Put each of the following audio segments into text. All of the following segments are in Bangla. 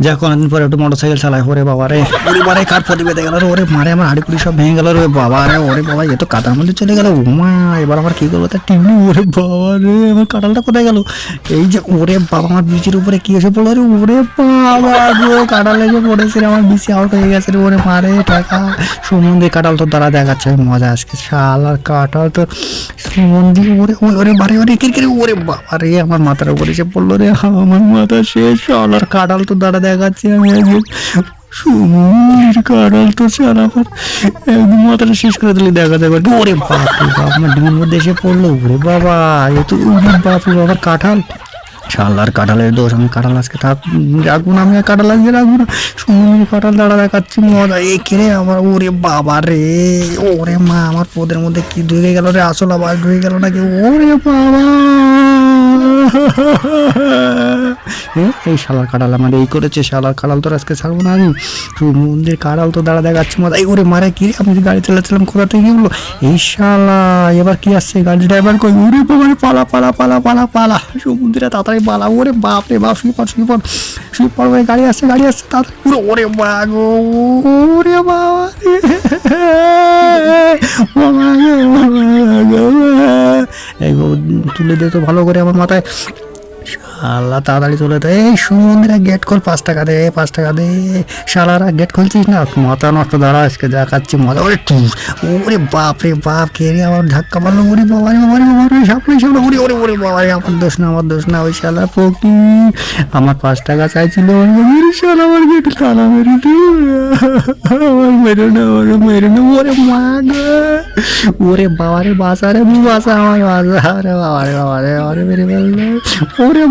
যা অনেকদিন পরে একটু মোটরসাইকেল চালায়। ওরে বাবা রে, ওরে বারে কার পদে বেঁধে গেল রে, ওরে মারে আমার হাড়ি পুড়ি সব ভেঙে গেল রে বাবা রে। ওরে বাবা এ তো কাদার মধ্যে চলে গেল। উমা এবার আমার কি করবো তার টিভি। ওরে বাবা রে আমার কাঁঠালটা কোথায় গেল? এই যে ওরে বাবা আমার বিচির উপরে কি এসে পড়লো রে। ওরে বাবা গো কাঁঠাল এসে পড়েছে রে, আমার বিচি আউট হয়ে গেছে রে। ওরে মারে টাকা সুমন্দি কাঁঠাল তোর দ্বারা দেখাচ্ছে মজা আজকে। শালার কাঁঠাল তোর সুমন্দি। ওরে ওরে বারে ওরে কিরকিরে। ওরে বাবা রে আমার মাথার উপরে এসে পড়লো রে, আমার মাথা শেষ। শালার কাঁঠাল তোর দ্বারা দেখাচ্ছি আমি আজকে। সুমন্দির কাঁঠাল তো স্যার আমার একদম মাথাটা শেষ করে দিলে দেখা যাবে। ওরে বাপ রে বাপ আমার ডিমের মধ্যে এসে পড়লো। ওরে বাবা এ তো বাপ রে বাবার কাঁঠাল। শালার কাঁঠালের দোষ, আমি কাঁঠাল আজকে রাখবো না, আমি আর কাঁঠাল আজকে রাখবো না। সুমন্দির কাঁঠাল দাঁড়া দেখাচ্ছি মজা এ খেলে আমার। ওরে বাবা রে, ওরে মা আমার পোদের মধ্যে কি ঢুকে গেল রে, আসল আবার ঢুকে গেল নাকি? ওরে বাবা এই শালার কাঁঠাল আমার এই করেছে। শালার কাঁঠাল তোর আজকে ছাড়বো না আমি। সুমন্দির কাঁঠাল তো দাঁড়া দেখাচ্ছি মজা। এই ওরে মারে কি আমি গাড়ি চালাচ্ছিলাম কোথা থেকে বললো এই শালা। এবার কি আসছে গাড়ি ড্রাইভার কই? ওরে বাবা পালা পালা পালা পালা পালা সমুদ্রে তাড়াতাড়ি পালা। ওরে বাপ রে বাপ শুয়ে পড় শুয়ে পড় শুয়ে পড় ভাই, গাড়ি আসছে গাড়ি আসছে তাড়াতাড়ি পুরো। ওরে বাগো ওরে বাবা এই তুলে দে তো ভালো করে আমার মাথায়। শালা তাড়াতাড়ি চলে দে। এই সুমন্দিরা গেট খোল, 5 টাকা দে 5 টাকা দে। শালারা গেট খুলছিস না, মাথা নষ্ট। দাঁড়া আজকে দেখাচ্ছি মজা। ওরে ওরে বাপ রে বাপ কে রে আমার ধাক্কা মারলো। ওরে বাবা রে বাবা রে বাবা রে সামনে সামনে। ওরে ওরে ওরে বাবা রে আমার দোষ না আমার দোষ না। ওই শালা ফকির আমার 5 টাকা চাইছিল। শালা আমার গেট তালা মেরে আমার মেরে না ওরে মেরে না। ওরে মা গো ওরে বাবা রে বাসা রে বাসা আমার বাসা রে বাবা রে বাবা রে ওরে মেরে ফেললো। ওরে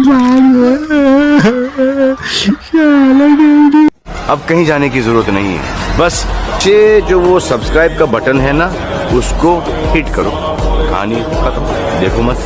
अब कहीं जाने की जरूरत नहीं है, बस ये जो वो सब्सक्राइब का बटन है ना उसको हिट करो, कहानी खत्म, देखो मत।